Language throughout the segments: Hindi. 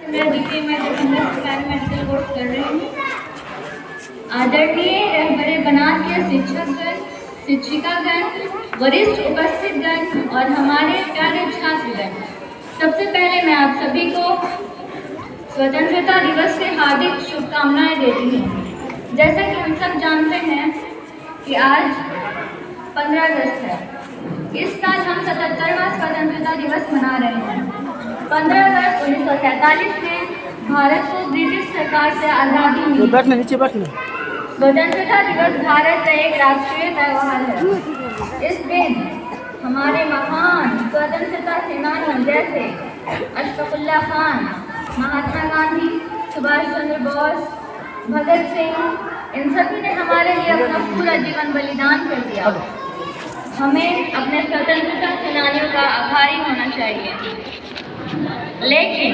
मैं द्वितीय मेडिकल कोर्स कर रही हूँ। आदरणीय रहबरे बनात के शिक्षकगण, शिक्षिकागण, वरिष्ठ उपस्थितगण और हमारे प्यारे छात्रगण, सबसे पहले मैं आप सभी को स्वतंत्रता दिवस की हार्दिक शुभकामनाएं देती हूँ। जैसा कि हम सब जानते हैं कि आज 15 अगस्त है। इस साल हम 77वां स्वतंत्रता दिवस मना रहे हैं। 15 अगस्त 1947 में भारत को ब्रिटिश सरकार से आज़ादी मिली। स्वतंत्रता दिवस भारत का एक राष्ट्रीय त्योहार है। इस दिन हमारे महान स्वतंत्रता सेनानियों जैसे अशफाकुल्लाह खान, महात्मा गांधी, सुभाष चंद्र बोस, भगत सिंह, इन सभी ने हमारे लिए अपना पूरा जीवन बलिदान कर दिया। हमें अपने स्वतंत्रता सेनानियों का आभारी होना चाहिए। लेकिन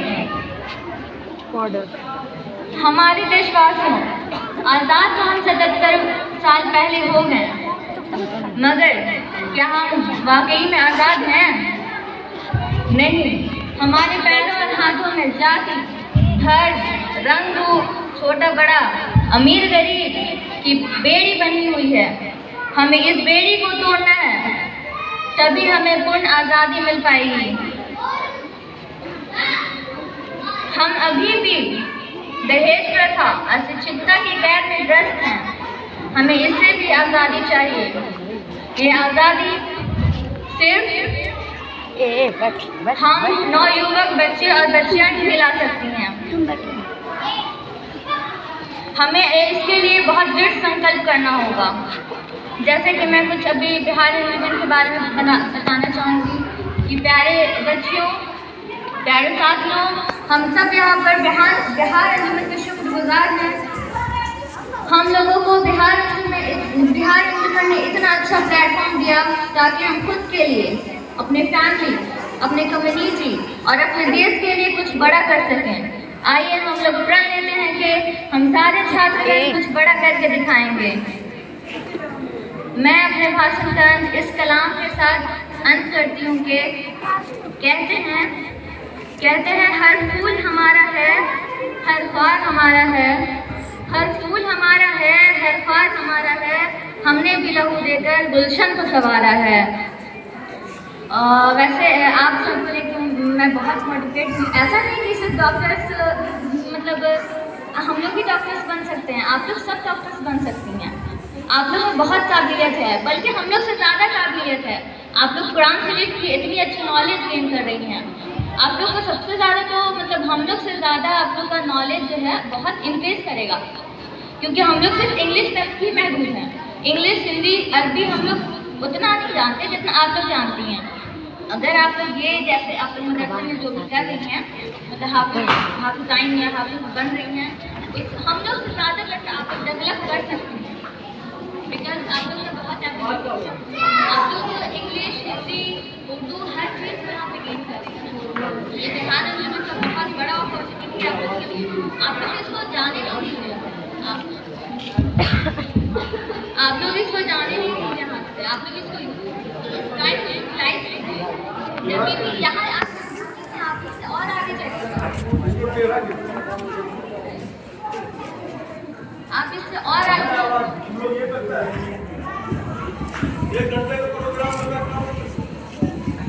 हमारे देशवासियों, आज़ाद तो हम 77 साल पहले हो गए, मगर क्या हम वाकई में आज़ाद हैं? नहीं। हमारे पैरों और हाथों में जाति, धर्म, रंग रूप, छोटा बड़ा, अमीर गरीब की बेड़ी बनी हुई है। हमें इस बेड़ी को तोड़ना है, तभी हमें पूर्ण आज़ादी मिल पाएगी। हम अभी भी दहेज प्रथा, अशिक्षितता की कैद में ग्रस्त हैं। हमें इससे भी आज़ादी चाहिए। ये आज़ादी सिर्फ हम नौयुवक बच्चे और बच्चियां ही दिला सकती हैं। हमें इसके लिए बहुत दृढ़ संकल्प करना होगा। जैसे कि मैं कुछ अभी बिहार रिलीजन के बारे में बताना चाहूँगी कि प्यारे बच्चियों, प्यारे साथियों, हम सब यहाँ पर बिहार अंजुमन के शुक्रगुजार हैं। हम लोगों को बिहार अंजुमन ने इतना अच्छा प्लेटफॉर्म दिया ताकि हम खुद के लिए, अपने फैमिली, अपने कम्युनिटी और अपने देश के लिए कुछ बड़ा कर सकें। आइए हम लोग प्रण लेते हैं कि हम सारे छात्र कुछ बड़ा करके दिखाएंगे। मैं अपने भाषण का इस कलाम के साथ अंत करती हूँ कि कहते हैं हर फूल हमारा है, हर ख्वार हमारा है, हर फूल हमारा है, हर ख्वार हमारा है, हमने भी लहू देकर गुलशन को संवारा है। वैसे आप सबको लेकर मैं बहुत मोटिवेट हूँ। ऐसा नहीं कि सिर्फ डॉक्टर्स, मतलब हम लोग ही डॉक्टर्स बन सकते हैं, आप लोग सब डॉक्टर्स बन सकती हैं। आप लोग में बहुत काबिलियत है, बल्कि हम लोग से ज़्यादा काबिलियत है। आप लोग कुरान शरीफ की इतनी अच्छी नॉलेज गेन कर रही हैं। आप लोग को सबसे ज़्यादा तो मतलब हम लोग से ज़्यादा आप लोग का नॉलेज जो है बहुत इंक्रीज करेगा, क्योंकि हम लोग सिर्फ इंग्लिश तक ही महदूद हैं। इंग्लिश, हिंदी, अरबी हम लोग उतना नहीं जानते जितना आप लोग जानती हैं। अगर आप लोग ये जैसे आप लोग मदरसे में जो भी कर रही हैं, मतलब हाफिज़ाइन या हाफिज़ बन रही हैं, हम लोग से ज़्यादा करके आप लोग डेवलप कर सकती हैं। बिकॉज आप लोग में बहुत एबिलिटी है। आप लोग इंग्लिश, हिंदी, उर्दू हर चीज़ में यहाँ पे गेन कर रही हैं। ये बिहार अंजुमन का बहुत बड़ा अपॉर्चुनिटी है आप लोग के लिए। आप लोग इसको जाने नहीं दीजिए। आप लोग इसको जाने नहीं दीजिए हाथ से। आप लोग इसको यूटिलाइज कीजिए। जब भी यहाँ आप इससे और आगे चलिए, आप इससे और आगे